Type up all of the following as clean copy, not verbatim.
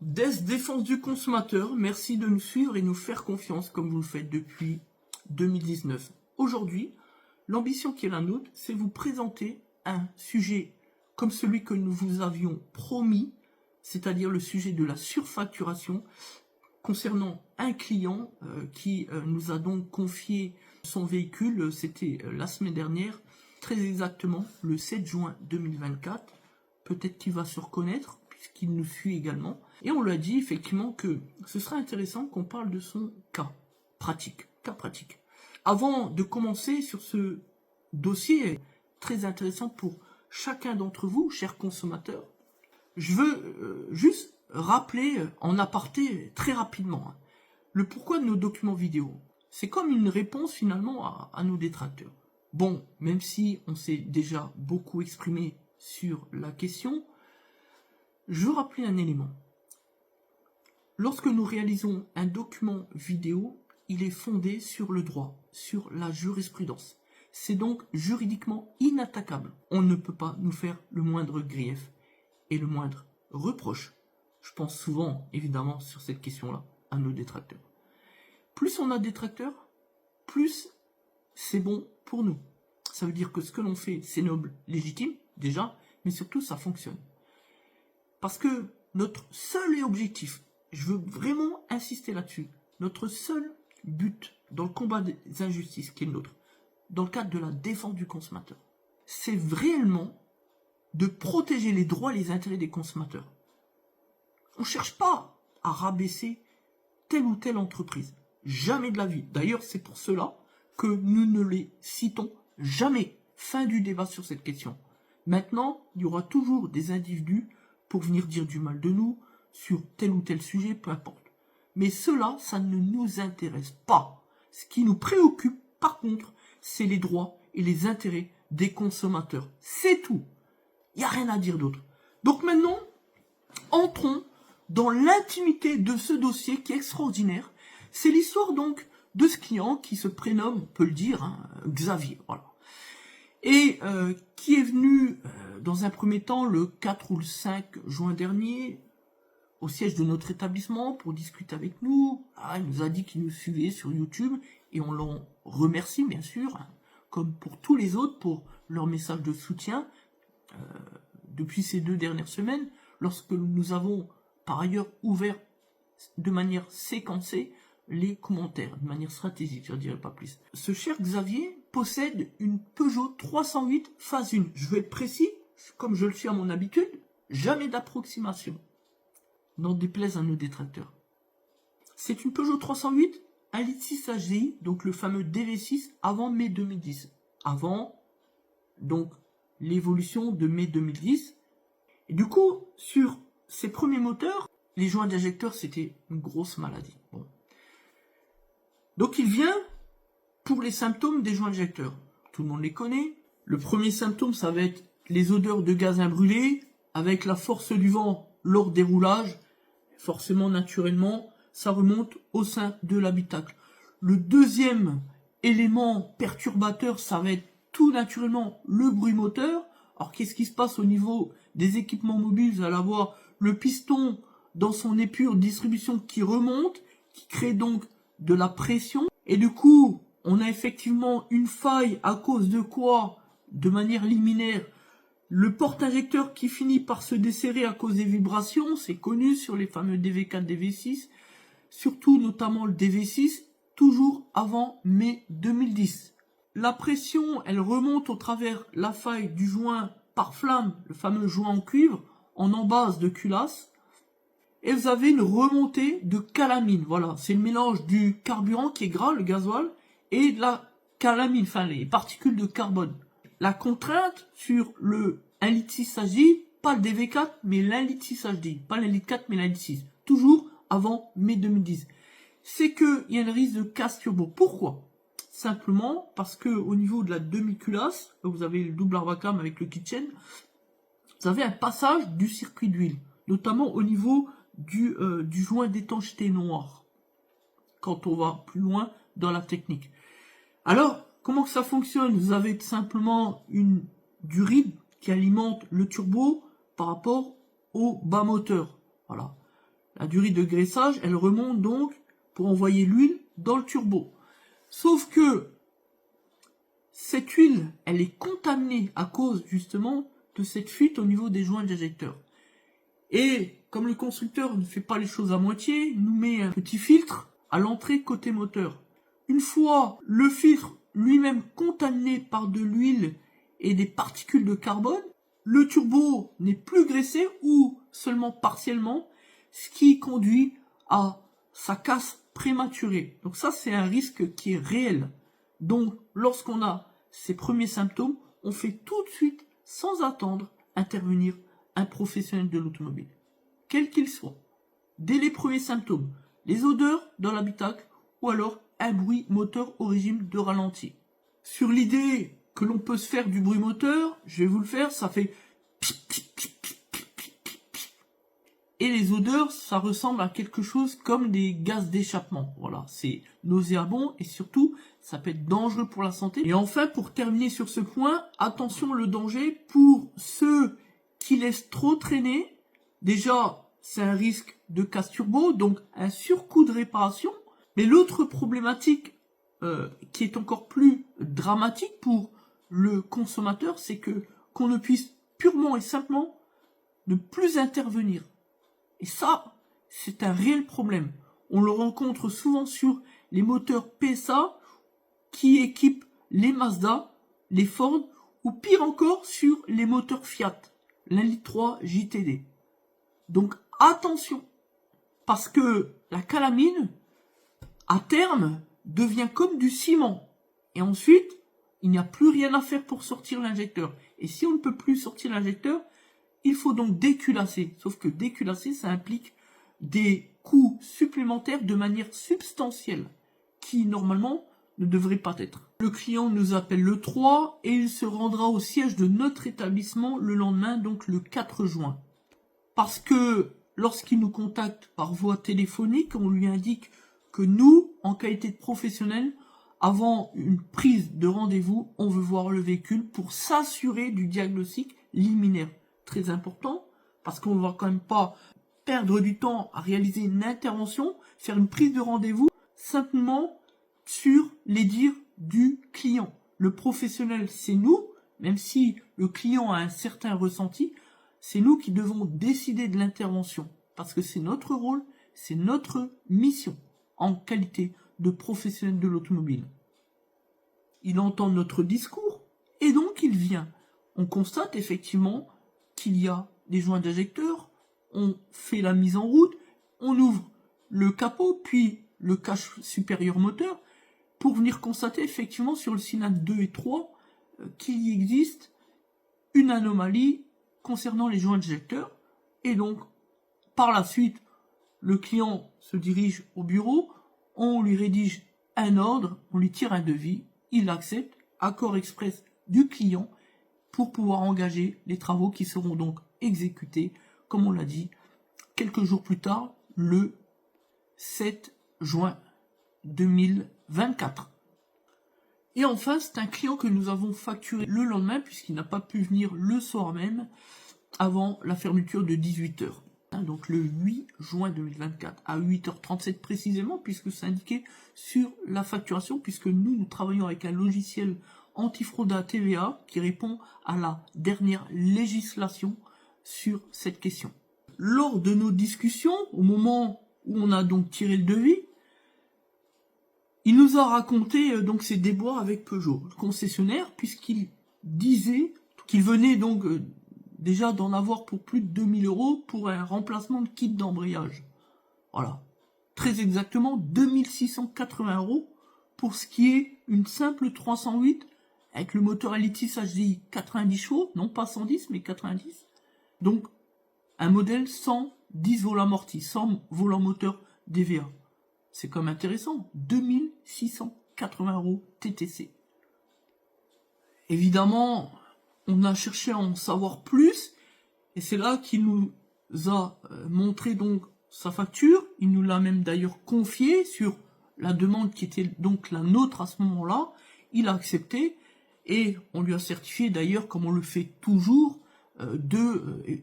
DES Défense du consommateur, merci de nous suivre et nous faire confiance comme vous le faites depuis 2019. Aujourd'hui, l'ambition qui est la nôtre, c'est vous présenter un sujet comme celui que nous vous avions promis, c'est-à-dire le sujet de la surfacturation concernant un client qui nous a donc confié son véhicule, c'était la semaine dernière, très exactement le 7 juin 2024. Peut-être qu'il va se reconnaître puisqu'il nous suit également. Et on lui a dit effectivement que ce serait intéressant qu'on parle de son cas pratique. Avant de commencer sur ce dossier très intéressant pour chacun d'entre vous, chers consommateurs, je veux juste rappeler en aparté très rapidement le pourquoi de nos documents vidéo. C'est comme une réponse finalement à nos détracteurs. Bon, même si on s'est déjà beaucoup exprimé sur la question, je veux rappeler un élément. Lorsque nous réalisons un document vidéo, il est fondé sur le droit, sur la jurisprudence. C'est donc juridiquement inattaquable. On ne peut pas nous faire le moindre grief et le moindre reproche. Je pense souvent, évidemment, sur cette question-là, à nos détracteurs. Plus on a de détracteurs, plus c'est bon pour nous. Ça veut dire que ce que l'on fait, c'est noble, légitime, déjà, mais surtout, ça fonctionne. Parce que notre seul objectif, je veux vraiment insister là-dessus, notre seul but dans le combat des injustices qui est le nôtre, dans le cadre de la défense du consommateur, c'est réellement de protéger les droits et les intérêts des consommateurs. On ne cherche pas à rabaisser telle ou telle entreprise. Jamais de la vie. D'ailleurs, c'est pour cela que nous ne les citons jamais. Fin du débat sur cette question. Maintenant, il y aura toujours des individus pour venir dire du mal de nous sur tel ou tel sujet, peu importe. Mais cela, ça ne nous intéresse pas. Ce qui nous préoccupe, par contre, c'est les droits et les intérêts des consommateurs. C'est tout. Il n'y a rien à dire d'autre. Donc maintenant, entrons dans l'intimité de ce dossier qui est extraordinaire. C'est l'histoire donc de ce client qui se prénomme, on peut le dire, Xavier. Voilà. Et qui est venu dans un premier temps le 4 ou le 5 juin dernier au siège de notre établissement pour discuter avec nous. Il nous a dit qu'il nous suivait sur YouTube et on l'en remercie bien sûr, comme pour tous les autres, pour leur message de soutien depuis ces 2 dernières semaines, lorsque nous avons par ailleurs ouvert de manière séquencée les commentaires, de manière stratégique, je ne dirais pas plus. Ce cher Xavier possède une Peugeot 308 phase 1. Je vais être précis, comme je le suis à mon habitude, jamais d'approximation. N'en déplaise à nos détracteurs. C'est une Peugeot 308, 1.6 HDI, donc le fameux DV6 avant mai 2010. Avant, donc, l'évolution de mai 2010. Et du coup, sur ces premiers moteurs, les joints d'injecteurs, c'était une grosse maladie. Bon. Donc il vient pour les symptômes des joints injecteurs. Tout le monde les connaît. Le premier symptôme, ça va être les odeurs de gaz imbrûlé, avec la force du vent lors des roulages. Forcément, naturellement, ça remonte au sein de l'habitacle. Le deuxième élément perturbateur, ça va être tout naturellement le bruit moteur. Alors qu'est-ce qui se passe au niveau des équipements mobiles? Vous allez avoir le piston dans son épure de distribution qui remonte, qui crée donc de la pression. Et du coup, on a effectivement une faille à cause de quoi? De manière liminaire, le porte-injecteur qui finit par se desserrer à cause des vibrations, c'est connu sur les fameux DV4, DV6, surtout notamment le DV6, toujours avant mai 2010. La pression, elle remonte au travers la faille du joint par flamme, le fameux joint en cuivre, en embase de culasse. Et vous avez une remontée de calamine. Voilà, c'est le mélange du carburant qui est gras, le gasoil, et de la calamine, enfin les particules de carbone. La contrainte sur le 1,6 Litre HDI, pas le DV4, mais l'1,6 Litre HDI. Pas l'1,4 Litre, mais l'1,6 Litre. Toujours avant mai 2010. C'est qu'il y a un risque de casse turbo. Pourquoi? Simplement parce que au niveau de la demi-culasse, vous avez le double arbacam avec le kitchen, vous avez un passage du circuit d'huile, notamment au niveau du joint d'étanchéité noir, quand on va plus loin dans la technique. Alors, comment que ça fonctionne? Vous avez tout simplement du RIB qui alimente le turbo par rapport au bas moteur. Voilà. La durée de graissage, elle remonte donc pour envoyer l'huile dans le turbo. Sauf que cette huile, elle est contaminée à cause justement de cette fuite au niveau des joints d'injecteur. Et comme le constructeur ne fait pas les choses à moitié, il nous met un petit filtre à l'entrée côté moteur. Une fois le filtre lui-même contaminé par de l'huile et des particules de carbone, le turbo n'est plus graissé ou seulement partiellement, ce qui conduit à sa casse prématurée. Donc ça, c'est un risque qui est réel. Donc, lorsqu'on a ces premiers symptômes, on fait tout de suite, sans attendre, intervenir un professionnel de l'automobile, quel qu'il soit. Dès les premiers symptômes, les odeurs dans l'habitacle ou alors un bruit moteur au régime de ralenti. Sur l'idée que l'on peut se faire du bruit moteur, je vais vous le faire, ça fait et les odeurs, ça ressemble à quelque chose comme des gaz d'échappement. Voilà, c'est nauséabond et surtout, ça peut être dangereux pour la santé. Et enfin, pour terminer sur ce point, attention le danger pour ceux qui laissent trop traîner. Déjà, c'est un risque de casse turbo, donc un surcoût de réparation. Mais l'autre problématique qui est encore plus dramatique pour le consommateur, c'est que qu'on ne puisse purement et simplement ne plus intervenir. Et ça, c'est un réel problème. On le rencontre souvent sur les moteurs PSA qui équipent les Mazda, les Ford, ou pire encore sur les moteurs Fiat, l'1.3 litre JTD. Donc attention, parce que la calamine, à terme, devient comme du ciment. Et ensuite, il n'y a plus rien à faire pour sortir l'injecteur. Et si on ne peut plus sortir l'injecteur, il faut donc déculasser. Sauf que déculasser, ça implique des coûts supplémentaires de manière substantielle, qui normalement ne devraient pas être. Le client nous appelle le 3 et il se rendra au siège de notre établissement le lendemain, donc le 4 juin. Parce que lorsqu'il nous contacte par voie téléphonique, on lui indique que nous, en qualité de professionnel, avant une prise de rendez-vous, on veut voir le véhicule pour s'assurer du diagnostic liminaire. Très important, parce qu'on ne va quand même pas perdre du temps à réaliser une intervention, faire une prise de rendez-vous, simplement sur les dires du client. Le professionnel, c'est nous, même si le client a un certain ressenti, c'est nous qui devons décider de l'intervention, parce que c'est notre rôle, c'est notre mission, en qualité de professionnel de l'automobile. Il entend notre discours, et donc il vient. On constate effectivement qu'il y a des joints d'injecteur, on fait la mise en route, on ouvre le capot, puis le cache supérieur moteur, pour venir constater effectivement sur le cylindre 2 et 3 qu'il y existe une anomalie concernant les joints d'injecteur, et donc par la suite, le client se dirige au bureau, on lui rédige un ordre, on lui tire un devis, il accepte, accord express du client, pour pouvoir engager les travaux qui seront donc exécutés, comme on l'a dit, quelques jours plus tard, le 7 juin 2024. Et enfin, c'est un client que nous avons facturé le lendemain, puisqu'il n'a pas pu venir le soir même, avant la fermeture de 18h. Donc le 8 juin 2024, à 8h37 précisément, puisque c'est indiqué sur la facturation, puisque nous travaillons avec un logiciel antifraude à TVA qui répond à la dernière législation sur cette question. Lors de nos discussions, au moment où on a donc tiré le devis, il nous a raconté donc ses déboires avec Peugeot, le concessionnaire, puisqu'il disait qu'il venait donc déjà d'en avoir pour plus de 2000 € pour un remplacement de kit d'embrayage. Voilà. Très exactement 2680 € pour ce qui est une simple 308 avec le moteur Alitis HDI 90 chevaux, non pas 110 mais 90. Donc un modèle sans 10 volants amortis, sans volant moteur DVA. C'est quand même intéressant. 2680 € TTC. Évidemment, on a cherché à en savoir plus, et c'est là qu'il nous a montré donc sa facture. Il nous l'a même d'ailleurs confié sur la demande qui était donc la nôtre à ce moment-là. Il a accepté, et on lui a certifié d'ailleurs, comme on le fait toujours,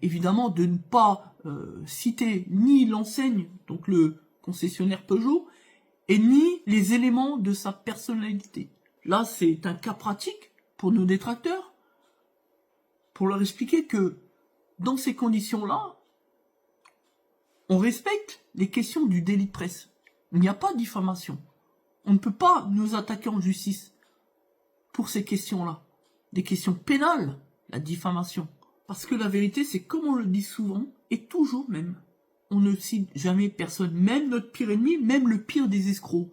évidemment de ne pas citer ni l'enseigne, donc le concessionnaire Peugeot, et ni les éléments de sa personnalité. Là, c'est un cas pratique pour nos détracteurs, pour leur expliquer que dans ces conditions-là, on respecte les questions du délit de presse. Il n'y a pas de diffamation. On ne peut pas nous attaquer en justice pour ces questions-là. Des questions pénales, la diffamation. Parce que la vérité, c'est comme on le dit souvent, et toujours même, on ne cite jamais personne, même notre pire ennemi, même le pire des escrocs.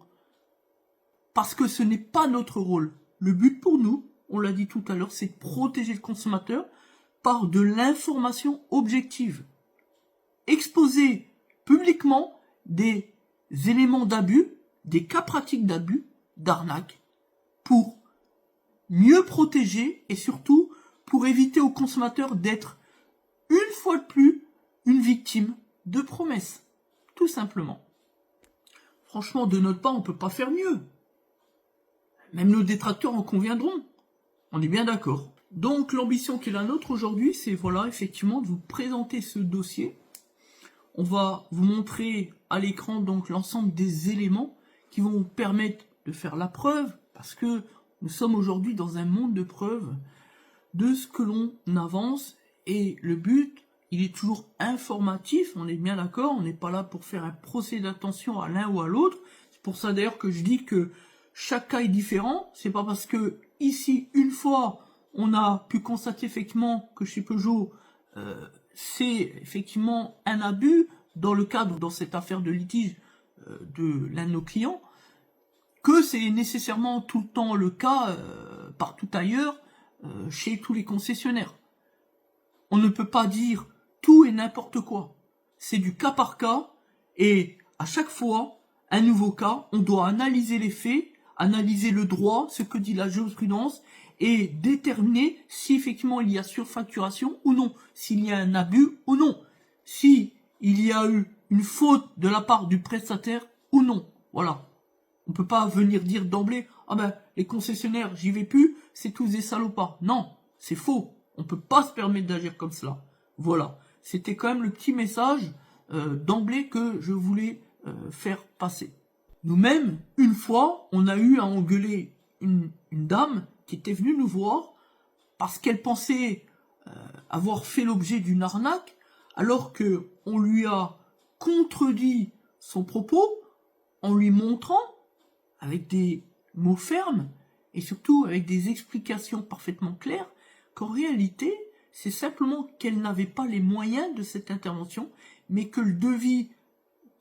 Parce que ce n'est pas notre rôle. Le but pour nous, on l'a dit tout à l'heure, c'est de protéger le consommateur par de l'information objective. Exposer publiquement des éléments d'abus, des cas pratiques d'abus, d'arnaque, pour mieux protéger et surtout pour éviter aux consommateurs d'être une fois de plus une victime de promesses, tout simplement. Franchement, de notre part, on ne peut pas faire mieux. Même nos détracteurs en conviendront. On est bien d'accord. Donc l'ambition qui est la nôtre aujourd'hui, c'est voilà, effectivement, de vous présenter ce dossier. On va vous montrer à l'écran donc l'ensemble des éléments qui vont vous permettre de faire la preuve, parce que nous sommes aujourd'hui dans un monde de preuves de ce que l'on avance, et le but, il est toujours informatif, on est bien d'accord, on n'est pas là pour faire un procès d'attention à l'un ou à l'autre. C'est pour ça d'ailleurs que je dis que chaque cas est différent. C'est pas parce que ici, une fois, on a pu constater effectivement que chez Peugeot, c'est effectivement un abus dans le cadre, dans cette affaire de litige de l'un de nos clients, que c'est nécessairement tout le temps le cas partout ailleurs, chez tous les concessionnaires. On ne peut pas dire tout et n'importe quoi. C'est du cas par cas, et à chaque fois, un nouveau cas, on doit analyser les faits, analyser le droit, ce que dit la jurisprudence, et déterminer si effectivement il y a surfacturation ou non, s'il y a un abus ou non, si il y a eu une faute de la part du prestataire ou non. Voilà. On peut pas venir dire d'emblée, ah ben, les concessionnaires, j'y vais plus, c'est tous des salopards. Non, c'est faux. On peut pas se permettre d'agir comme cela. Voilà. C'était quand même le petit message d'emblée que je voulais faire passer. Nous-mêmes, une fois, on a eu à engueuler une dame qui était venue nous voir parce qu'elle pensait avoir fait l'objet d'une arnaque, alors que on lui a contredit son propos en lui montrant avec des mots fermes et surtout avec des explications parfaitement claires qu'en réalité, c'est simplement qu'elle n'avait pas les moyens de cette intervention, mais que le devis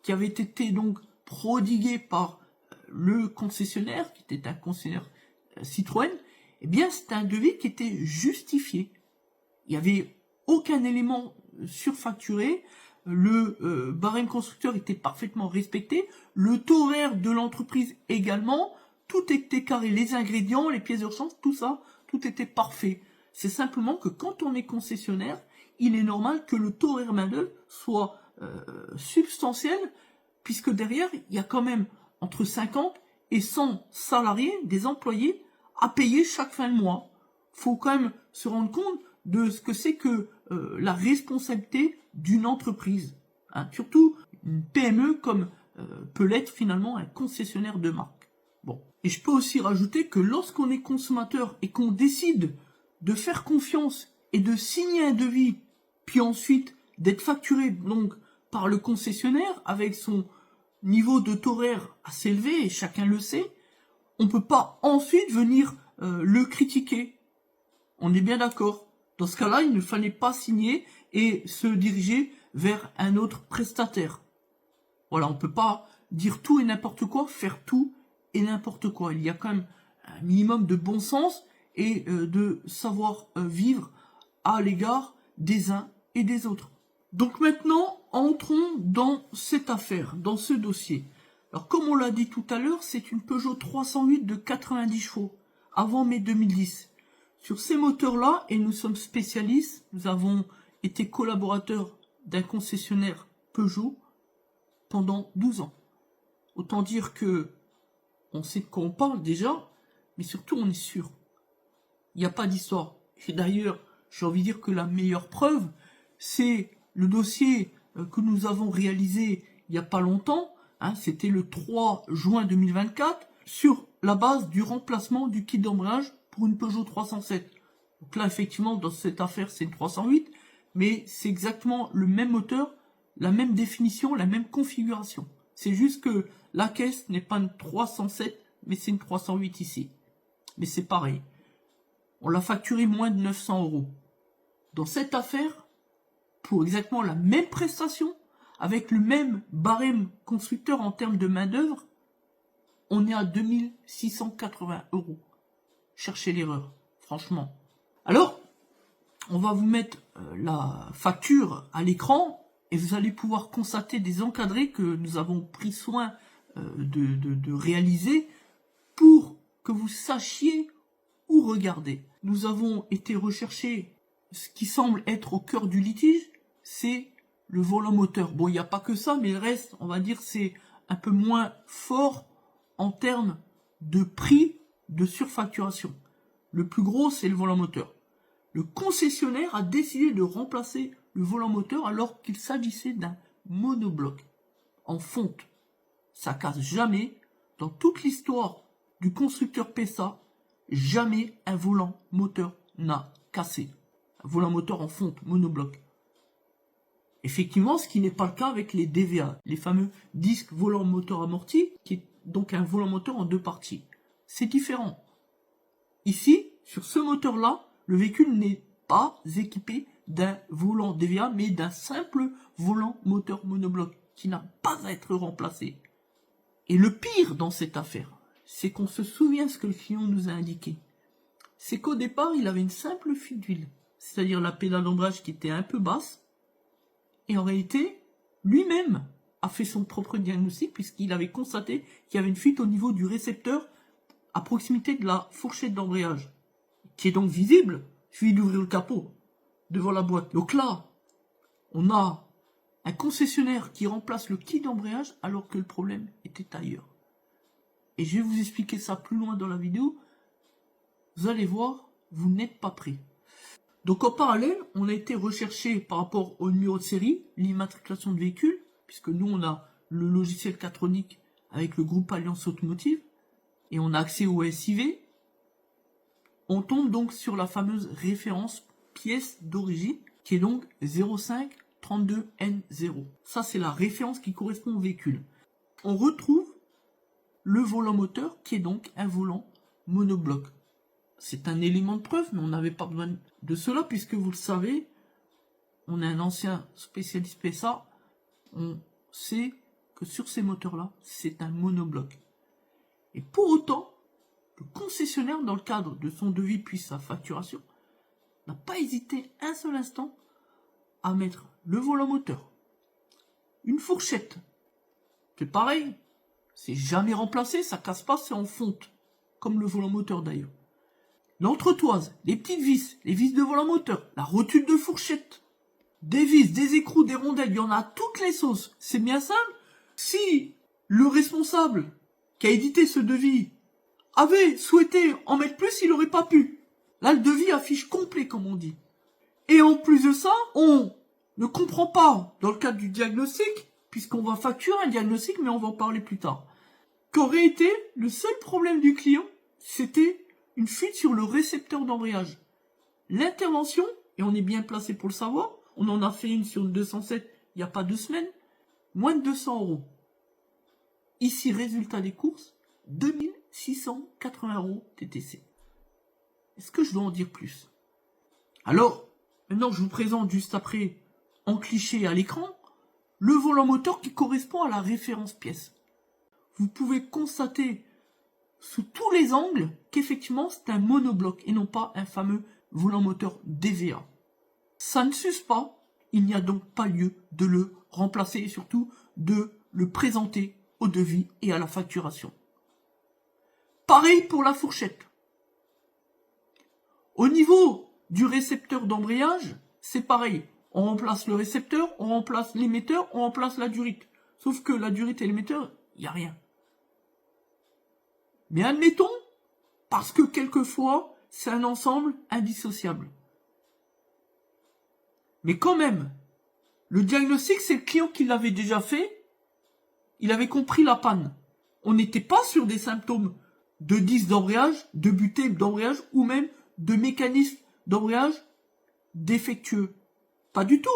qui avait été donc prodigué par le concessionnaire, qui était un concessionnaire Citroën, eh bien c'était un devis qui était justifié. Il n'y avait aucun élément surfacturé, le barème constructeur était parfaitement respecté, le taux horaire de l'entreprise également, tout était carré, les ingrédients, les pièces de rechange, tout ça, tout était parfait. C'est simplement que quand on est concessionnaire, il est normal que le taux horaire main-d'œuvre soit substantiel, puisque derrière, il y a quand même entre 50 et 100 salariés, des employés, à payer chaque fin de mois. Faut quand même se rendre compte de ce que c'est que la responsabilité d'une entreprise. Hein, surtout une PME comme peut l'être finalement un concessionnaire de marque. Bon. Et je peux aussi rajouter que lorsqu'on est consommateur et qu'on décide de faire confiance et de signer un devis, puis ensuite d'être facturé donc par le concessionnaire avec son niveau de taux horaire assez élevé, et chacun le sait, on ne peut pas ensuite venir le critiquer. On est bien d'accord. Dans ce cas-là, il ne fallait pas signer et se diriger vers un autre prestataire. Voilà, on ne peut pas dire tout et n'importe quoi, faire tout et n'importe quoi. Il y a quand même un minimum de bon sens et de savoir vivre à l'égard des uns et des autres. Donc maintenant, entrons dans cette affaire, dans ce dossier. Alors comme on l'a dit tout à l'heure, c'est une Peugeot 308 de 90 chevaux, avant mai 2010. Sur ces moteurs-là, et nous sommes spécialistes, nous avons été collaborateurs d'un concessionnaire Peugeot pendant 12 ans. Autant dire que on sait de quoi on parle déjà, mais surtout on est sûr. Il n'y a pas d'histoire. Et d'ailleurs, j'ai envie de dire que la meilleure preuve, c'est le dossier que nous avons réalisé il n'y a pas longtemps, hein, c'était le 3 juin 2024, sur la base du remplacement du kit d'embrayage pour une Peugeot 307. Donc là, effectivement, dans cette affaire, c'est une 308, mais c'est exactement le même moteur, la même définition, la même configuration. C'est juste que la caisse n'est pas une 307, mais c'est une 308 ici. Mais c'est pareil. On l'a facturé moins de 900 euros. Dans cette affaire, pour exactement la même prestation, avec le même barème constructeur en termes de main-d'œuvre, on est à 2680 euros. Cherchez l'erreur, franchement. Alors, on va vous mettre la facture à l'écran et vous allez pouvoir constater des encadrés que nous avons pris soin de réaliser pour que vous sachiez où regarder. Nous avons été rechercher ce qui semble être au cœur du litige, c'est le volant moteur. Bon, il n'y a pas que ça, mais le reste, on va dire, c'est un peu moins fort en termes de prix de surfacturation. Le plus gros, c'est le volant moteur. Le concessionnaire a décidé de remplacer le volant moteur alors qu'il s'agissait d'un monobloc en fonte. Ça casse jamais. Dans toute l'histoire du constructeur PSA, jamais un volant moteur n'a cassé. Un volant moteur en fonte, monobloc. Effectivement, ce qui n'est pas le cas avec les DVA, les fameux disques volant moteur amorti, qui est donc un volant moteur en deux parties. C'est différent. Ici, sur ce moteur-là, le véhicule n'est pas équipé d'un volant DVA, mais d'un simple volant moteur monobloc, qui n'a pas à être remplacé. Et le pire dans cette affaire, c'est qu'on se souvient ce que le client nous a indiqué. C'est qu'au départ, il avait une simple fuite d'huile, c'est-à-dire la pédale d'embrayage qui était un peu basse, et en réalité, lui-même a fait son propre diagnostic puisqu'il avait constaté qu'il y avait une fuite au niveau du récepteur à proximité de la fourchette d'embrayage, qui est donc visible, il suffit d'ouvrir le capot devant la boîte. Donc là, on a un concessionnaire qui remplace le kit d'embrayage alors que le problème était ailleurs. Et je vais vous expliquer ça plus loin dans la vidéo. Vous allez voir, vous n'êtes pas prêts. Donc en parallèle, on a été rechercher par rapport au numéro de série, l'immatriculation de véhicule, puisque nous on a le logiciel Catronic avec le groupe Alliance Automotive, et on a accès au SIV. On tombe donc sur la fameuse référence pièce d'origine, qui est donc 0532N0. Ça c'est la référence qui correspond au véhicule. On retrouve le volant moteur, qui est donc un volant monobloc. C'est un élément de preuve, mais on n'avait pas besoin de cela, puisque vous le savez, on est un ancien spécialiste PSA, on sait que sur ces moteurs-là, c'est un monobloc. Et pour autant, le concessionnaire, dans le cadre de son devis puis sa facturation, n'a pas hésité un seul instant à mettre le volant moteur, une fourchette, c'est pareil, c'est jamais remplacé, ça casse pas, c'est en fonte, comme le volant moteur d'ailleurs. L'entretoise, les petites vis, les vis de volant moteur, la rotule de fourchette, des vis, des écrous, des rondelles, il y en a toutes les sauces. C'est bien simple. Si le responsable qui a édité ce devis avait souhaité en mettre plus, il n'aurait pas pu. Là, le devis affiche complet, comme on dit. Et en plus de ça, on ne comprend pas, dans le cadre du diagnostic, puisqu'on va facturer un diagnostic, mais on va en parler plus tard, qu'en réalité, le seul problème du client, c'était une fuite sur le récepteur d'embrayage. L'intervention, et on est bien placé pour le savoir, on en a fait une sur le 207 il n'y a pas 2 semaines, moins de 200 euros. Ici, résultat des courses, 2680 euros TTC. Est-ce que je dois en dire plus? Alors, maintenant je vous présente juste après, en cliché à l'écran, le volant moteur qui correspond à la référence pièce. Vous pouvez constater sous tous les angles qu'effectivement c'est un monobloc et non pas un fameux volant moteur DVA. Ça ne s'use pas, il n'y a donc pas lieu de le remplacer et surtout de le présenter au devis et à la facturation. Pareil pour la fourchette. Au niveau du récepteur d'embrayage, c'est pareil. On remplace le récepteur, on remplace l'émetteur, on remplace la durite. Sauf que la durite et l'émetteur, il n'y a rien. Mais admettons, parce que quelquefois, c'est un ensemble indissociable. Mais quand même, le diagnostic, c'est le client qui l'avait déjà fait. Il avait compris la panne. On n'était pas sur des symptômes de disque d'embrayage, de butée d'embrayage ou même de mécanisme d'embrayage défectueux. Pas du tout.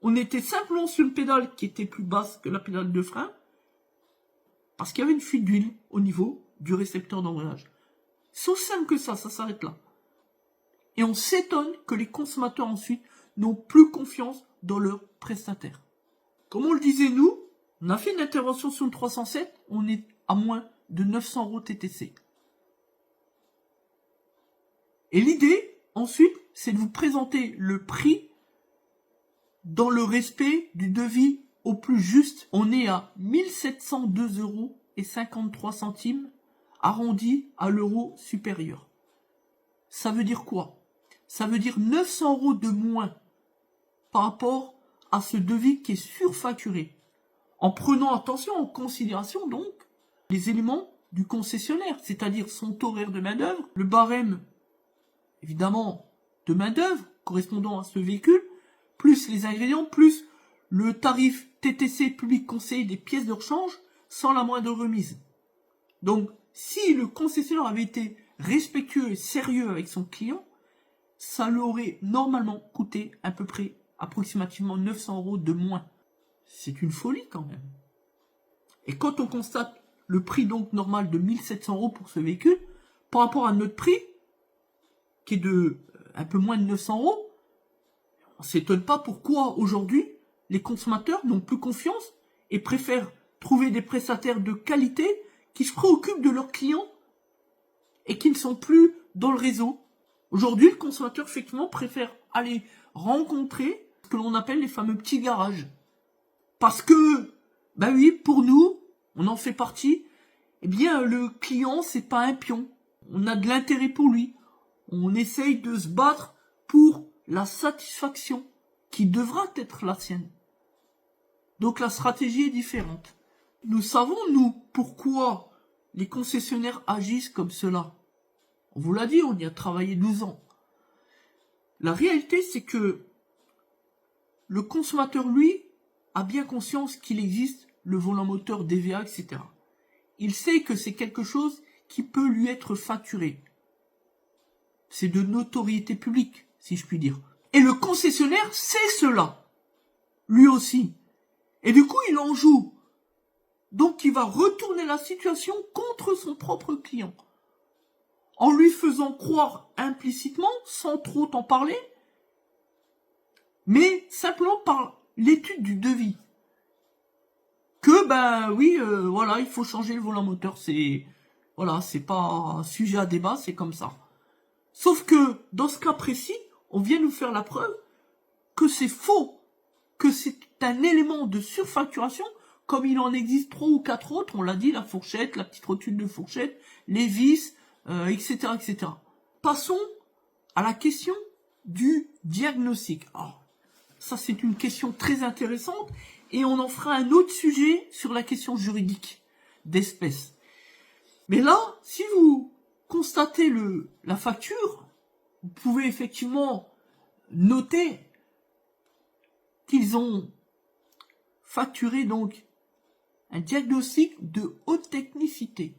On était simplement sur une pédale qui était plus basse que la pédale de frein parce qu'il y avait une fuite d'huile au niveau du récepteur d'embrayage. C'est aussi simple que ça s'arrête là. Et on s'étonne que les consommateurs ensuite n'ont plus confiance dans leurs prestataires. Comme on le disait nous, on a fait une intervention sur le 307, on est à moins de 900 € TTC. Et l'idée, ensuite, c'est de vous présenter le prix dans le respect du devis au plus juste. On est à 1702,53 € arrondi à l'euro supérieur. Ça veut dire quoi? Ça veut dire 900 € de moins par rapport à ce devis qui est surfacturé. En prenant attention en considération donc les éléments du concessionnaire, c'est-à-dire son taux horaire de main-d'œuvre, le barème évidemment de main-d'œuvre correspondant à ce véhicule, plus les ingrédients, plus le tarif TTC public conseil des pièces de rechange sans la moindre remise. Donc, si le concessionnaire avait été respectueux et sérieux avec son client, ça lui aurait normalement coûté à peu près approximativement 900 € de moins. C'est une folie quand même. Et quand on constate le prix donc normal de 1700 € pour ce véhicule, par rapport à notre prix, qui est de un peu moins de 900 €, on ne s'étonne pas pourquoi aujourd'hui les consommateurs n'ont plus confiance et préfèrent trouver des prestataires de qualité qui se préoccupent de leurs clients et qui ne sont plus dans le réseau. Aujourd'hui, le consommateur effectivement préfère aller rencontrer ce que l'on appelle les fameux petits garages. Parce que, ben oui, pour nous, on en fait partie, eh bien le client, c'est pas un pion. On a de l'intérêt pour lui. On essaye de se battre pour la satisfaction qui devra être la sienne. Donc la stratégie est différente. Nous savons, nous, pourquoi les concessionnaires agissent comme cela. On vous l'a dit, on y a travaillé 12 ans. La réalité, c'est que le consommateur, lui, a bien conscience qu'il existe le volant moteur DVA, etc. Il sait que c'est quelque chose qui peut lui être facturé. C'est de notoriété publique, si je puis dire. Et le concessionnaire sait cela, lui aussi. Et du coup, il en joue. Donc, il va retourner la situation contre son propre client. En lui faisant croire implicitement, sans trop en parler, mais simplement par l'étude du devis. Que, ben oui, voilà, il faut changer le volant moteur. C'est pas un sujet à débat, c'est comme ça. Sauf que, dans ce cas précis, on vient nous faire la preuve que c'est faux, que c'est un élément de surfacturation, comme il en existe 3 ou 4 autres, on l'a dit, la fourchette, la petite rotule de fourchette, les vis, etc., etc. Passons à la question du diagnostic. Alors, ça c'est une question très intéressante, et on en fera un autre sujet sur la question juridique d'espèce. Mais là, si vous constatez la facture, vous pouvez effectivement noter qu'ils ont facturé donc un diagnostic de haute technicité.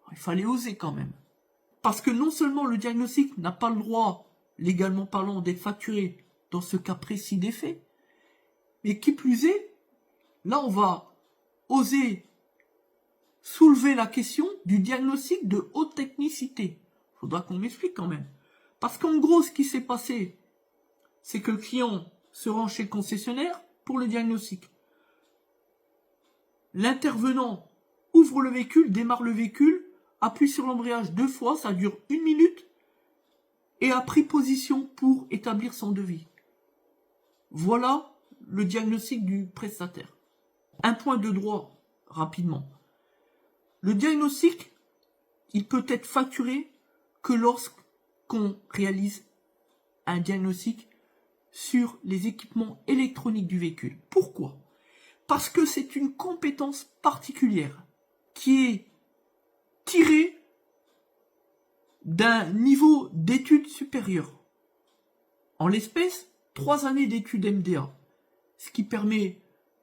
Alors, il fallait oser quand même. Parce que non seulement le diagnostic n'a pas le droit, légalement parlant, d'être facturé dans ce cas précis des faits, mais qui plus est, là on va oser soulever la question du diagnostic de haute technicité. Il faudra qu'on m'explique quand même. Parce qu'en gros, ce qui s'est passé, c'est que le client se rend chez le concessionnaire pour le diagnostic. L'intervenant ouvre le véhicule, démarre le véhicule, appuie sur l'embrayage 2 fois, ça dure 1 minute, et a pris position pour établir son devis. Voilà le diagnostic du prestataire. Un point de droit, rapidement. Le diagnostic, il peut être facturé que lorsqu'on réalise un diagnostic sur les équipements électroniques du véhicule. Pourquoi ? Parce que c'est une compétence particulière qui est tirée d'un niveau d'études supérieures. En l'espèce, 3 années d'études MDA, ce qui permet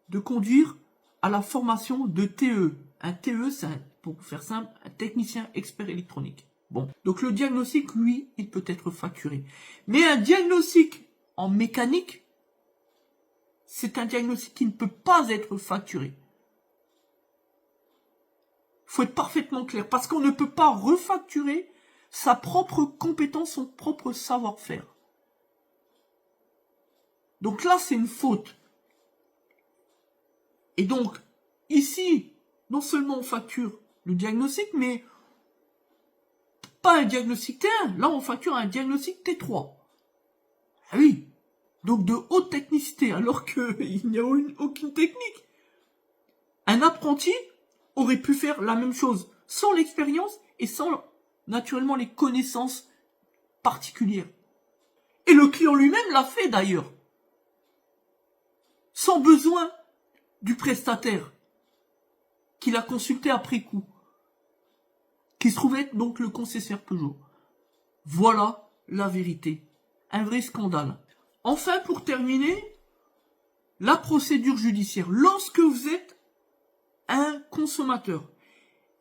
de conduire à la formation de TE. Un TE, c'est, pour faire simple, un technicien expert électronique. Bon, donc le diagnostic, lui, il peut être facturé. Mais un diagnostic en mécanique, c'est un diagnostic qui ne peut pas être facturé. Il faut être parfaitement clair, parce qu'on ne peut pas refacturer sa propre compétence, son propre savoir-faire. Donc là, c'est une faute. Et donc, ici, non seulement on facture le diagnostic, mais pas un diagnostic T1. Là, on facture un diagnostic T3. Ah oui. Donc de haute technicité, alors qu'il n'y a aucune technique. Un apprenti aurait pu faire la même chose, sans l'expérience et sans, naturellement, les connaissances particulières. Et le client lui-même l'a fait d'ailleurs. Sans besoin du prestataire qu'il a consulté après coup, qui se trouvait être donc le concessionnaire Peugeot. Voilà la vérité. Un vrai scandale. Enfin, pour terminer, la procédure judiciaire. Lorsque vous êtes un consommateur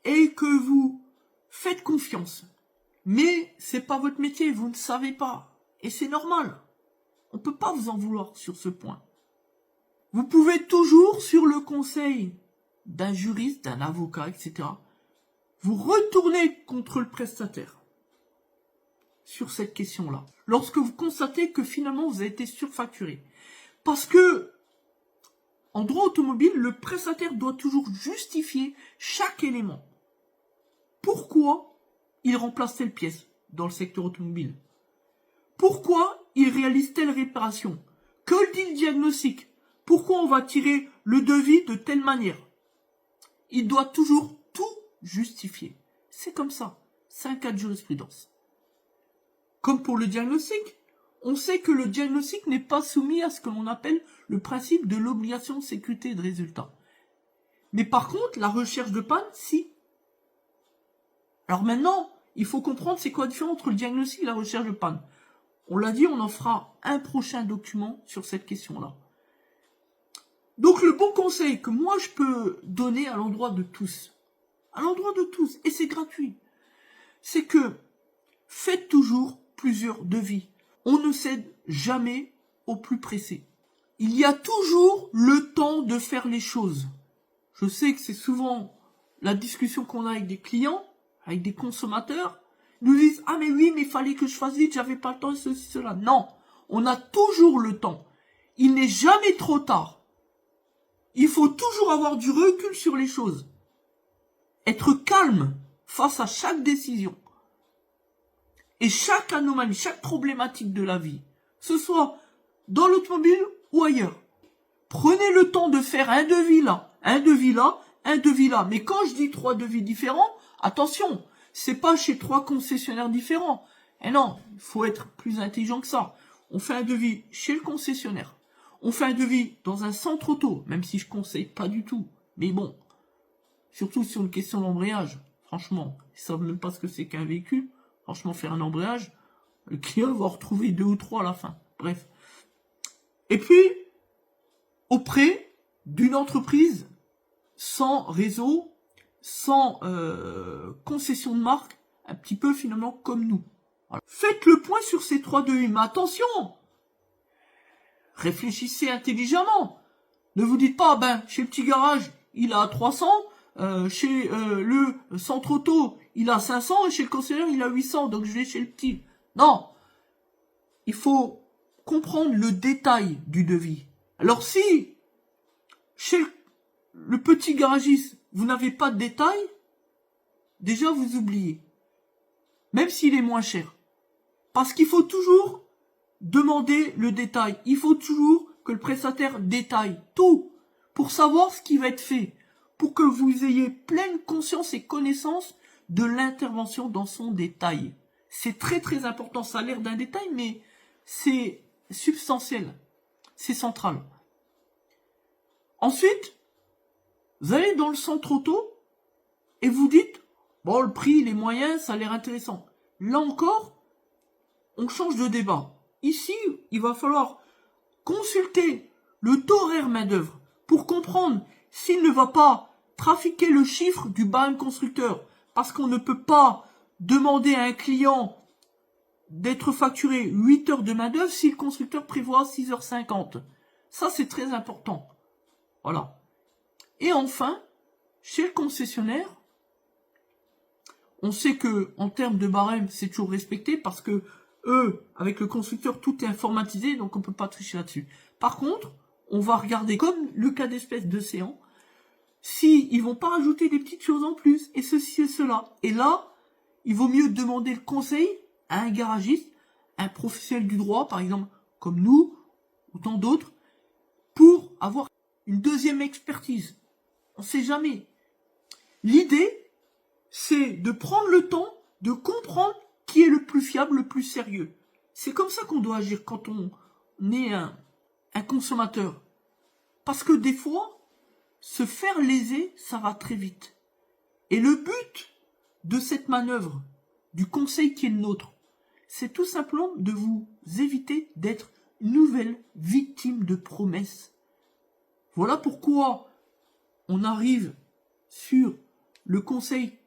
et que vous faites confiance, mais c'est pas votre métier, vous ne savez pas, et c'est normal. On ne peut pas vous en vouloir sur ce point. Vous pouvez toujours, sur le conseil d'un juriste, d'un avocat, etc., vous retourner contre le prestataire sur cette question-là. Lorsque vous constatez que finalement vous avez été surfacturé. Parce que, en droit automobile, le prestataire doit toujours justifier chaque élément. Pourquoi il remplace telle pièce dans le secteur automobile? Pourquoi il réalise telle réparation? Que dit le diagnostic? Pourquoi on va tirer le devis de telle manière? Il doit toujours tout justifier. C'est comme ça. C'est un cas de jurisprudence. Comme pour le diagnostic, on sait que le diagnostic n'est pas soumis à ce que l'on appelle le principe de l'obligation de sécurité et de résultat. Mais par contre, la recherche de panne, si. Alors maintenant, il faut comprendre c'est quoi la différence entre le diagnostic et la recherche de panne. On l'a dit, on en fera un prochain document sur cette question-là. Donc le bon conseil que moi je peux donner à l'endroit de tous, et c'est gratuit, c'est que faites toujours plusieurs devis. On ne cède jamais au plus pressé. Il y a toujours le temps de faire les choses. Je sais que c'est souvent la discussion qu'on a avec des clients, avec des consommateurs. Ils nous disent « Ah mais oui, mais il fallait que je fasse vite, j'avais pas le temps, ceci, cela. » Non, on a toujours le temps. Il n'est jamais trop tard. Il faut toujours avoir du recul sur les choses. Être calme face à chaque décision. Et chaque anomalie, chaque problématique de la vie, que ce soit dans l'automobile ou ailleurs. Prenez le temps de faire un devis là, un devis là, un devis là. Mais quand je dis 3 devis différents, attention, c'est pas chez 3 concessionnaires différents. Et non, il faut être plus intelligent que ça. On fait un devis chez le concessionnaire. On fait un devis dans un centre auto, même si je conseille pas du tout. Mais bon, surtout sur une question d'embrayage. Franchement, ils savent même pas ce que c'est qu'un véhicule. Franchement, faire un embrayage, le client va en retrouver 2 ou 3 à la fin. Bref. Et puis, auprès d'une entreprise sans réseau, sans concession de marque, un petit peu finalement comme nous. Voilà. Faites le point sur ces 3 devis. Mais attention, réfléchissez intelligemment. Ne vous dites pas, ben, chez le petit garage, il a 300, chez le centre auto, il a 500, et chez le concessionnaire, il a 800, donc je vais chez le petit. Non. Il faut comprendre le détail du devis. Alors si, chez le petit garagiste, vous n'avez pas de détail, déjà vous oubliez. Même s'il est moins cher. Parce qu'il faut toujours demander le détail. Il faut toujours que le prestataire détaille tout pour savoir ce qui va être fait. Pour que vous ayez pleine conscience et connaissance de l'intervention dans son détail. C'est très très important. Ça a l'air d'un détail, mais c'est substantiel. C'est central. Ensuite, vous allez dans le centre auto et vous dites, bon, le prix, les moyens, ça a l'air intéressant. Là encore, on change de débat. Ici, il va falloir consulter le taux horaire main-d'œuvre pour comprendre s'il ne va pas trafiquer le chiffre du barème constructeur, parce qu'on ne peut pas demander à un client d'être facturé 8 heures de main-d'œuvre si le constructeur prévoit 6h50. Ça, c'est très important. Voilà. Et enfin, chez le concessionnaire, on sait que en termes de barème, c'est toujours respecté parce que eux, avec le constructeur, tout est informatisé, donc on ne peut pas tricher là-dessus. Par contre, on va regarder, comme le cas d'espèce d'Océan, si ils vont pas rajouter des petites choses en plus, et ceci et cela. Et là, il vaut mieux demander le conseil à un garagiste, un professionnel du droit, par exemple, comme nous, ou tant d'autres, pour avoir une deuxième expertise. On ne sait jamais. L'idée, c'est de prendre le temps de comprendre qui est le plus fiable, le plus sérieux. C'est comme ça qu'on doit agir quand on est un consommateur. Parce que des fois, se faire léser, ça va très vite. Et le but de cette manœuvre, du conseil qui est le nôtre, c'est tout simplement de vous éviter d'être une nouvelle victime de promesses. Voilà pourquoi on arrive sur le conseil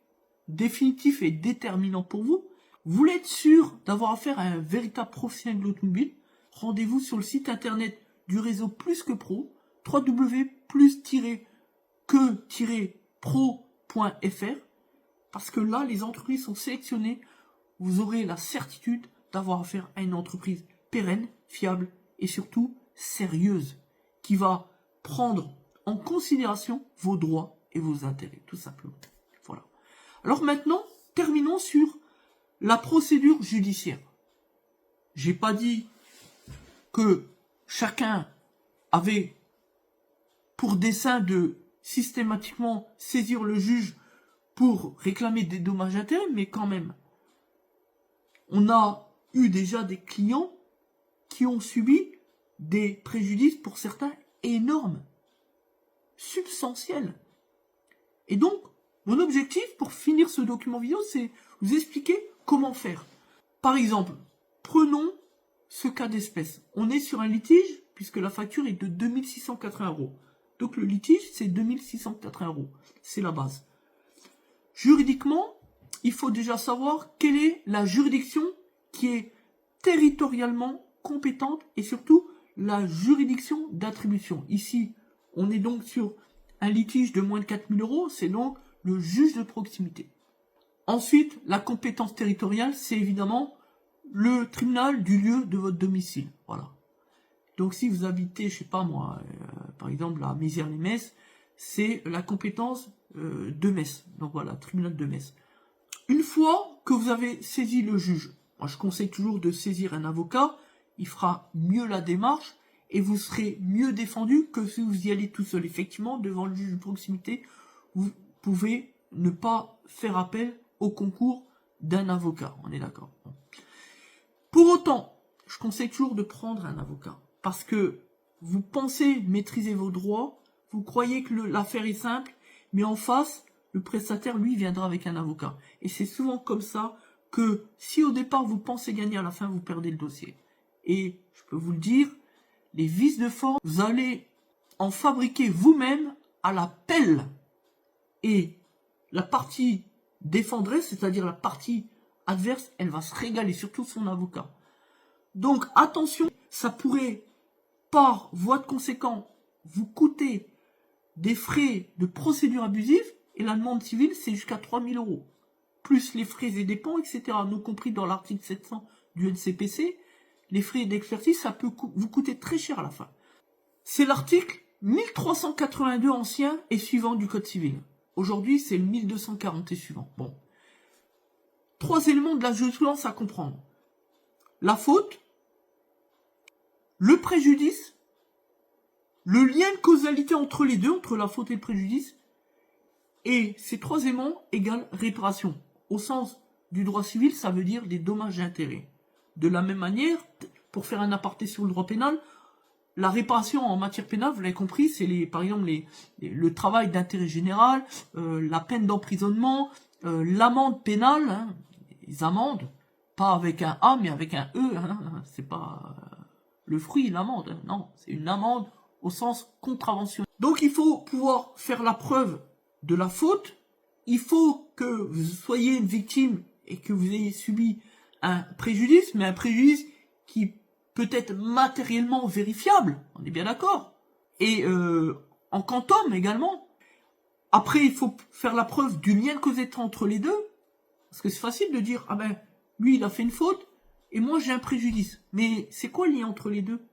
définitif et déterminant pour vous. Vous voulez être sûr d'avoir affaire à un véritable professionnel de l'automobile? Rendez-vous sur le site internet du réseau Plus que Pro, www.plus-que-pro.fr, parce que là, les entreprises sont sélectionnées. Vous aurez la certitude d'avoir affaire à une entreprise pérenne, fiable et surtout sérieuse, qui va prendre en considération vos droits et vos intérêts, tout simplement. Voilà. Alors maintenant, terminons sur la procédure judiciaire. J'ai pas dit que chacun avait pour dessein de systématiquement saisir le juge pour réclamer des dommages et intérêts, mais quand même, on a eu déjà des clients qui ont subi des préjudices, pour certains, énormes, substantiels. Et donc, mon objectif pour finir ce document vidéo, c'est vous expliquer comment faire. Par exemple, prenons ce cas d'espèce. On est sur un litige, puisque la facture est de 2680 €. Donc le litige, c'est 2680 €. C'est la base. Juridiquement, il faut déjà savoir quelle est la juridiction qui est territorialement compétente et surtout la juridiction d'attribution. Ici, on est donc sur un litige de moins de 4000 €, c'est donc le juge de proximité. Ensuite, la compétence territoriale, c'est évidemment le tribunal du lieu de votre domicile. Voilà. Donc si vous habitez, je sais pas moi, par exemple à Mézières-les-Messes, c'est la compétence de Metz. Donc voilà, tribunal de Metz. Une fois que vous avez saisi le juge, moi je conseille toujours de saisir un avocat, il fera mieux la démarche et vous serez mieux défendu que si vous y allez tout seul. Effectivement, devant le juge de proximité, vous pouvez ne pas faire appel au concours d'un avocat. On est d'accord. Pour autant, je conseille toujours de prendre un avocat. Parce que vous pensez maîtriser vos droits, vous croyez que l'affaire est simple, mais en face, le prestataire, lui, viendra avec un avocat. Et c'est souvent comme ça que si au départ vous pensez gagner, à la fin vous perdez le dossier. Et je peux vous le dire, les vices de forme, vous allez en fabriquer vous-même à la pelle. Et la partie défendresse, c'est-à-dire la partie adverse, elle va se régaler, surtout son avocat. Donc attention, ça pourrait, par voie de conséquent, vous coûter des frais de procédure abusive, et la demande civile, c'est jusqu'à 3000 €. Plus les frais et dépens, etc. Nous compris dans l'article 700 du NCPC, les frais d'expertise, ça peut vous coûter très cher à la fin. C'est l'article 1382 ancien et suivant du Code civil. Aujourd'hui, c'est le 1240 et suivant. Bon. 3 éléments de la jurisprudence à comprendre. La faute, le préjudice, le lien de causalité entre les deux, entre la faute et le préjudice, et ces 3 éléments égale réparation. Au sens du droit civil, ça veut dire des dommages et intérêts. De la même manière, pour faire un aparté sur le droit pénal, la réparation en matière pénale, vous l'avez compris, c'est par exemple le travail d'intérêt général, la peine d'emprisonnement, l'amende pénale, hein, les amendes, pas avec un A mais avec un E, hein, c'est pas le fruit, l'amende. Non, c'est une amende au sens contraventionnel. Donc il faut pouvoir faire la preuve de la faute. Il faut que vous soyez une victime et que vous ayez subi un préjudice, mais un préjudice qui peut être matériellement vérifiable. On est bien d'accord. Et en quantum également. Après, il faut faire la preuve du lien de causalité entre les deux. Parce que c'est facile de dire, ah ben, lui, il a fait une faute, et moi, j'ai un préjudice. Mais c'est quoi le lien entre les deux?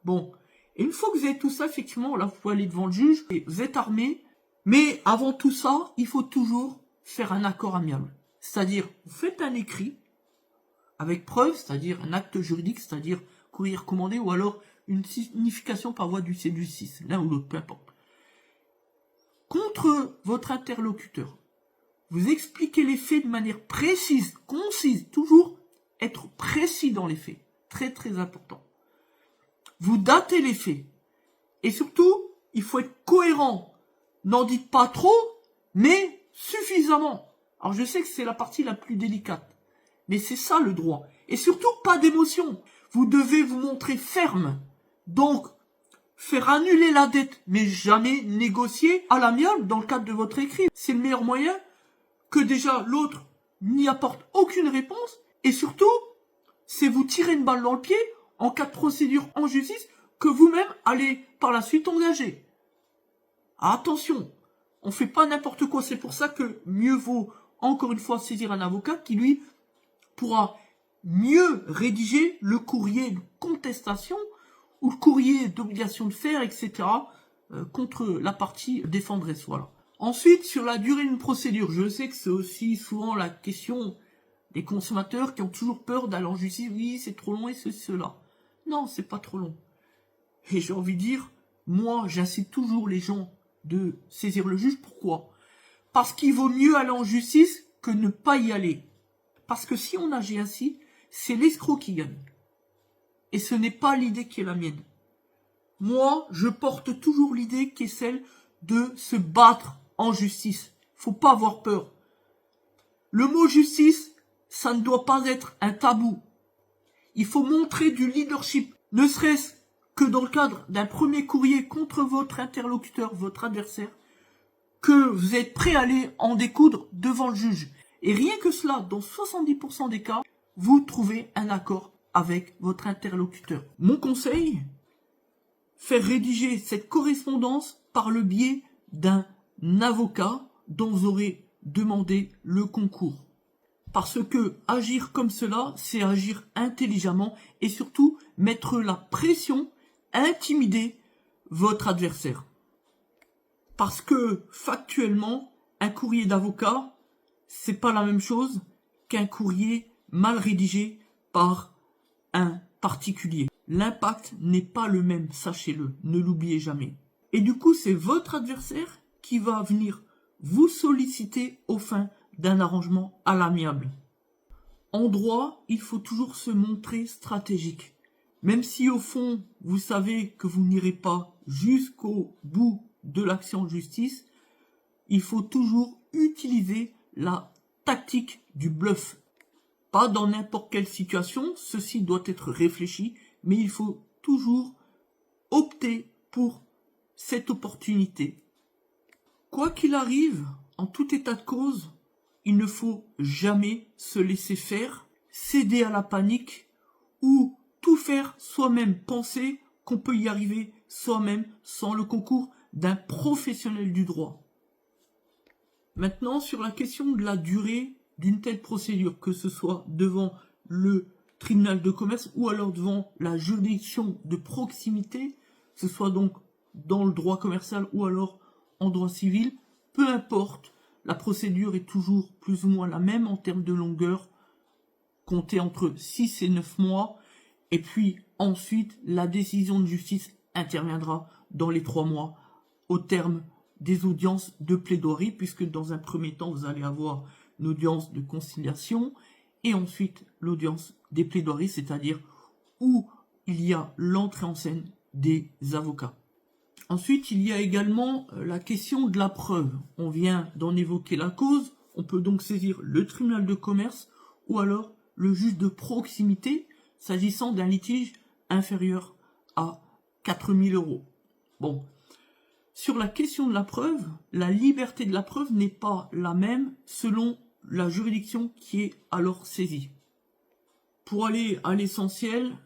Bon. Et une fois que vous avez tout ça, effectivement, là, vous pouvez aller devant le juge, et vous êtes armé. Mais avant tout ça, il faut toujours faire un accord amiable. C'est-à-dire, vous faites un écrit, avec preuve, c'est-à-dire un acte juridique, c'est-à-dire courrier recommandé, ou alors une signification par voie du C6, l'un ou l'autre, peu importe. Contre votre interlocuteur, vous expliquez les faits de manière précise, concise, toujours être précis dans les faits. Très très important. Vous datez les faits. Et surtout, il faut être cohérent. N'en dites pas trop, mais suffisamment. Alors je sais que c'est la partie la plus délicate. Mais c'est ça le droit. Et surtout, pas d'émotion. Vous devez vous montrer ferme. Donc, faire annuler la dette, mais jamais négocier à l'amiable dans le cadre de votre écrit. C'est le meilleur moyen que déjà l'autre n'y apporte aucune réponse. Et surtout, c'est vous tirer une balle dans le pied en cas de procédure en justice que vous-même allez par la suite engager. Attention, on fait pas n'importe quoi. C'est pour ça que mieux vaut, encore une fois, saisir un avocat qui, lui, pourra mieux rédiger le courrier de contestation ou le courrier d'obligation de faire, etc. Contre la partie défendresse. Voilà. Ensuite, sur la durée d'une procédure, je sais que c'est aussi souvent la question des consommateurs qui ont toujours peur d'aller en justice. Oui, c'est trop long et cela. Non, c'est pas trop long. Et j'ai envie de dire, moi, j'incite toujours les gens de saisir le juge. Pourquoi? Parce qu'il vaut mieux aller en justice que ne pas y aller. Parce que si on agit ainsi, c'est l'escroc qui gagne. Et ce n'est pas l'idée qui est la mienne. Moi, je porte toujours l'idée qui est celle de se battre en justice. Faut pas avoir peur. Le mot justice, ça ne doit pas être un tabou. Il faut montrer du leadership, ne serait-ce que dans le cadre d'un premier courrier contre votre interlocuteur, votre adversaire, que vous êtes prêt à aller en découdre devant le juge. Et rien que cela, dans 70% des cas, vous trouvez un accord avec votre interlocuteur. Mon conseil, faire rédiger cette correspondance par le biais d'un avocat dont vous aurez demandé le concours. Parce que agir comme cela, c'est agir intelligemment et surtout mettre la pression, intimider votre adversaire. Parce que factuellement, un courrier d'avocat, c'est pas la même chose qu'un courrier mal rédigé par un particulier. L'impact n'est pas le même, sachez-le, ne l'oubliez jamais. Et du coup, c'est votre adversaire qui va venir vous solliciter aux fins d'un arrangement à l'amiable. En droit, il faut toujours se montrer stratégique. Même si au fond, vous savez que vous n'irez pas jusqu'au bout de l'action de justice, il faut toujours utiliser la tactique du bluff. Pas dans n'importe quelle situation, ceci doit être réfléchi, mais il faut toujours opter pour cette opportunité. Quoi qu'il arrive, en tout état de cause, il ne faut jamais se laisser faire, céder à la panique ou tout faire soi-même, penser qu'on peut y arriver soi-même sans le concours d'un professionnel du droit. Maintenant, sur la question de la durée d'une telle procédure, que ce soit devant le tribunal de commerce ou alors devant la juridiction de proximité, que ce soit donc dans le droit commercial ou alors en droit civil, peu importe, la procédure est toujours plus ou moins la même en termes de longueur, comptée entre 6 et 9 mois, et puis ensuite la décision de justice interviendra dans les 3 mois au terme des audiences de plaidoirie, puisque dans un premier temps vous allez avoir une audience de conciliation et ensuite l'audience des plaidoiries, c'est-à-dire où il y a l'entrée en scène des avocats. Ensuite, il y a également la question de la preuve. On vient d'en évoquer la cause, on peut donc saisir le tribunal de commerce ou alors le juge de proximité s'agissant d'un litige inférieur à 4 000 euros. Bon, sur la question de la preuve, la liberté de la preuve n'est pas la même selon la juridiction qui est alors saisie. Pour aller à l'essentiel,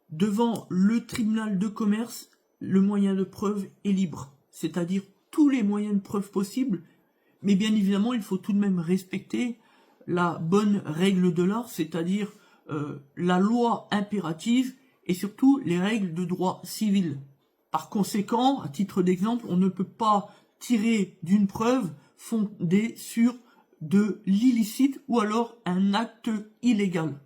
devant le tribunal de commerce, le moyen de preuve est libre, c'est-à-dire tous les moyens de preuve possibles, mais bien évidemment, il faut tout de même respecter la bonne règle de l'art, c'est-à-dire la loi impérative et surtout les règles de droit civil. Par conséquent, à titre d'exemple, on ne peut pas tirer d'une preuve fondée sur de l'illicite ou alors un acte illégal.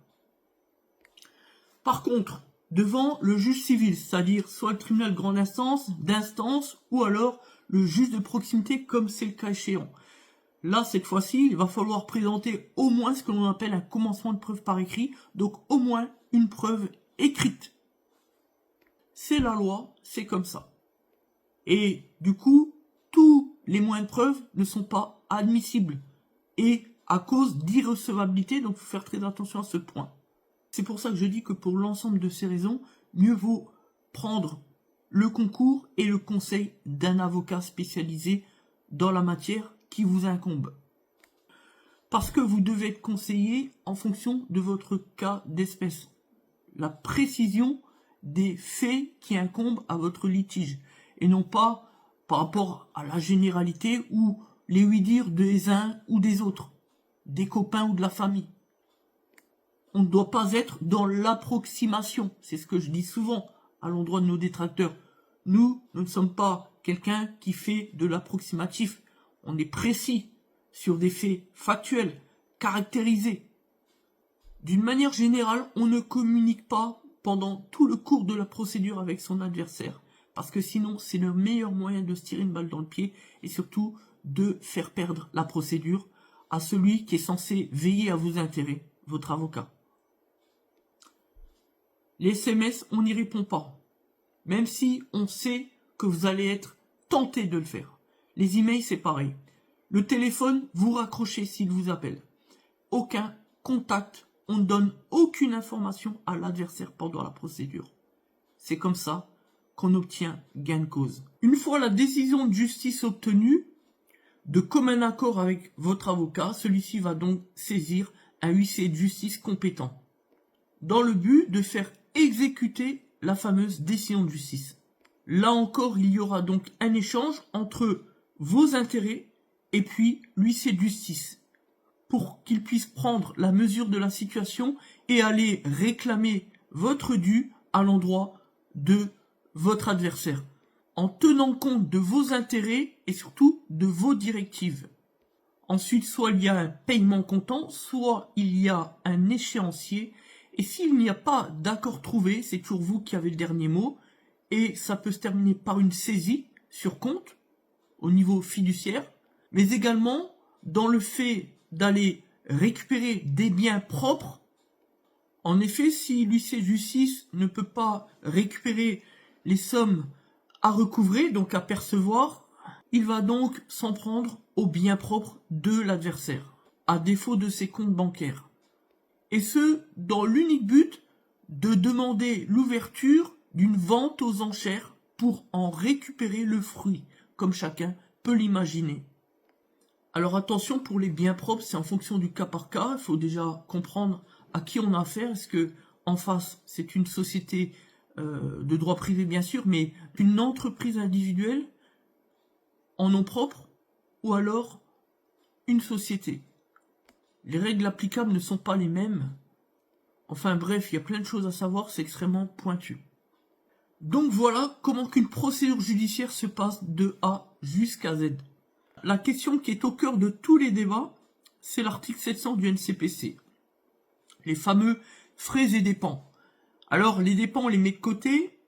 Par contre, devant le juge civil, c'est-à-dire soit le tribunal de grande instance, d'instance, ou alors le juge de proximité comme c'est le cas échéant. Là, cette fois-ci, il va falloir présenter au moins ce que l'on appelle un commencement de preuve par écrit, donc au moins une preuve écrite. C'est la loi, c'est comme ça. Et du coup, tous les moyens de preuve ne sont pas admissibles. Et à cause d'irrecevabilité, donc il faut faire très attention à ce point. C'est pour ça que je dis que pour l'ensemble de ces raisons, mieux vaut prendre le concours et le conseil d'un avocat spécialisé dans la matière qui vous incombe. Parce que vous devez être conseillé en fonction de votre cas d'espèce. La précision des faits qui incombent à votre litige. Et non pas par rapport à la généralité ou les oui-dire des uns ou des autres, des copains ou de la famille. On ne doit pas être dans l'approximation. C'est ce que je dis souvent à l'endroit de nos détracteurs. Nous ne sommes pas quelqu'un qui fait de l'approximatif. On est précis sur des faits factuels, caractérisés. D'une manière générale, on ne communique pas pendant tout le cours de la procédure avec son adversaire. Parce que sinon, c'est le meilleur moyen de se tirer une balle dans le pied et surtout de faire perdre la procédure à celui qui est censé veiller à vos intérêts, votre avocat. Les SMS, on n'y répond pas. Même si on sait que vous allez être tenté de le faire. Les emails, c'est pareil. Le téléphone, vous raccrochez s'il vous appelle. Aucun contact, on ne donne aucune information à l'adversaire pendant la procédure. C'est comme ça qu'on obtient gain de cause. Une fois la décision de justice obtenue, de commun accord avec votre avocat, celui-ci va donc saisir un huissier de justice compétent, dans le but de faire exécuter la fameuse décision de justice. Là encore, il y aura donc un échange entre vos intérêts et puis l'huissier de justice, pour qu'il puisse prendre la mesure de la situation et aller réclamer votre dû à l'endroit de votre adversaire, en tenant compte de vos intérêts et surtout de vos directives. Ensuite, soit il y a un paiement comptant, soit il y a un échéancier, et s'il n'y a pas d'accord trouvé, c'est toujours vous qui avez le dernier mot, et ça peut se terminer par une saisie sur compte, au niveau fiduciaire, mais également dans le fait d'aller récupérer des biens propres. En effet, si l'huissier de justice ne peut pas récupérer les sommes à recouvrer, donc à percevoir, il va donc s'en prendre aux biens propres de l'adversaire, à défaut de ses comptes bancaires. Et ce, dans l'unique but de demander l'ouverture d'une vente aux enchères pour en récupérer le fruit, comme chacun peut l'imaginer. Alors attention, pour les biens propres, c'est en fonction du cas par cas. Il faut déjà comprendre à qui on a affaire. Est-ce que en face, c'est une société de droit privé, bien sûr, mais une entreprise individuelle en nom propre, ou alors une société. Les règles applicables ne sont pas les mêmes. Enfin bref, il y a plein de choses à savoir, c'est extrêmement pointu. Donc voilà comment qu'une procédure judiciaire se passe de A jusqu'à Z. La question qui est au cœur de tous les débats, c'est l'article 700 du NCPC. Les fameux frais et dépenses. Alors les dépenses, on les met de côté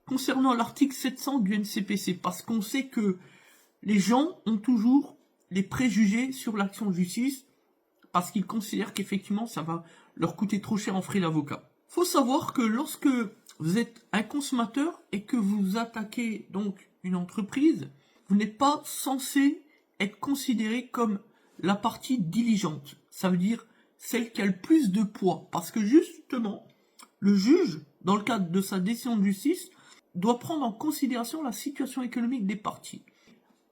concernant l'article 700 du NCPC, parce qu'on sait que les gens ont toujours les préjugés sur l'action de justice, parce qu'ils considèrent qu'effectivement ça va leur coûter trop cher en frais d'avocat. Il faut savoir que lorsque vous êtes un consommateur et que vous attaquez donc une entreprise, vous n'êtes pas censé être considéré comme la partie diligente. Ça veut dire celle qui a le plus de poids. Parce que justement, le juge, dans le cadre de sa décision de justice, doit prendre en considération la situation économique des parties.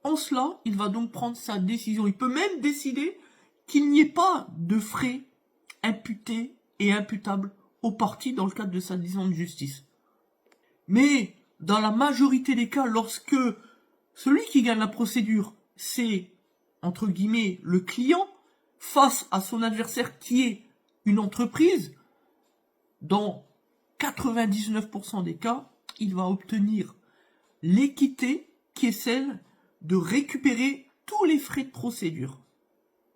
En cela, il va donc prendre sa décision. Il peut même décider qu'il n'y ait pas de frais imputés et imputables aux parties dans le cadre de sa décision de justice. Mais dans la majorité des cas, lorsque celui qui gagne la procédure, c'est, entre guillemets, le client, face à son adversaire qui est une entreprise, dans 99% des cas, il va obtenir l'équité qui est celle de récupérer tous les frais de procédure.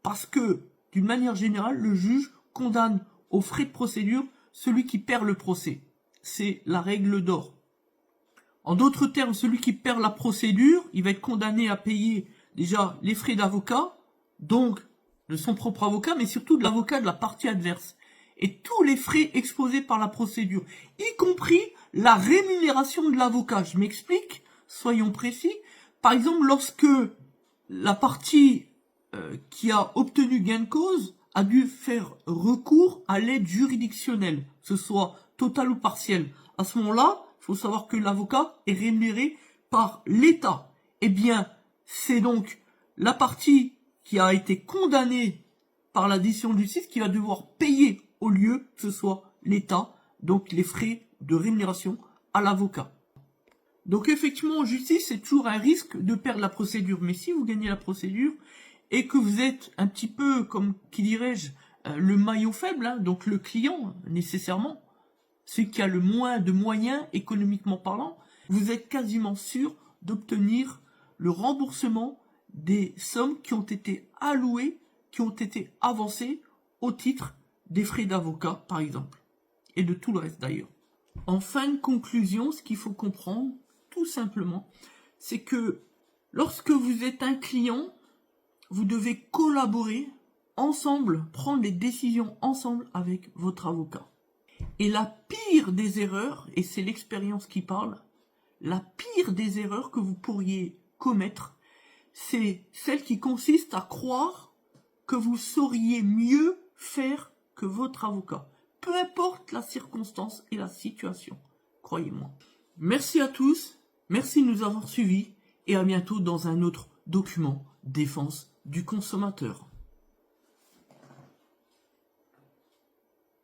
Parce que, d'une manière générale, le juge condamne aux frais de procédure celui qui perd le procès. C'est la règle d'or. En d'autres termes, celui qui perd la procédure, il va être condamné à payer déjà les frais d'avocat, donc de son propre avocat, mais surtout de l'avocat de la partie adverse. Et tous les frais exposés par la procédure, y compris la rémunération de l'avocat. Je m'explique, soyons précis. Par exemple, lorsque la partie qui a obtenu gain de cause a dû faire recours à l'aide juridictionnelle, que ce soit totale ou partielle. À ce moment-là, il faut savoir que l'avocat est rémunéré par l'État. Eh bien, c'est donc la partie qui a été condamnée par la décision de justice qui va devoir payer au lieu que ce soit l'État, donc les frais de rémunération à l'avocat. Donc effectivement, en justice, c'est toujours un risque de perdre la procédure. Mais si vous gagnez la procédure et que vous êtes un petit peu, comme qui dirais-je, le maillon faible, hein, donc le client, nécessairement, celui qui a le moins de moyens économiquement parlant, vous êtes quasiment sûr d'obtenir le remboursement des sommes qui ont été allouées, qui ont été avancées au titre des frais d'avocat, par exemple, et de tout le reste d'ailleurs. En fin de conclusion, ce qu'il faut comprendre, tout simplement, c'est que lorsque vous êtes un client, vous devez collaborer ensemble, prendre les décisions ensemble avec votre avocat. Et la pire des erreurs, et c'est l'expérience qui parle, la pire des erreurs que vous pourriez commettre, c'est celle qui consiste à croire que vous sauriez mieux faire que votre avocat. Peu importe la circonstance et la situation, croyez-moi. Merci à tous, merci de nous avoir suivis, et à bientôt dans un autre document défense du consommateur.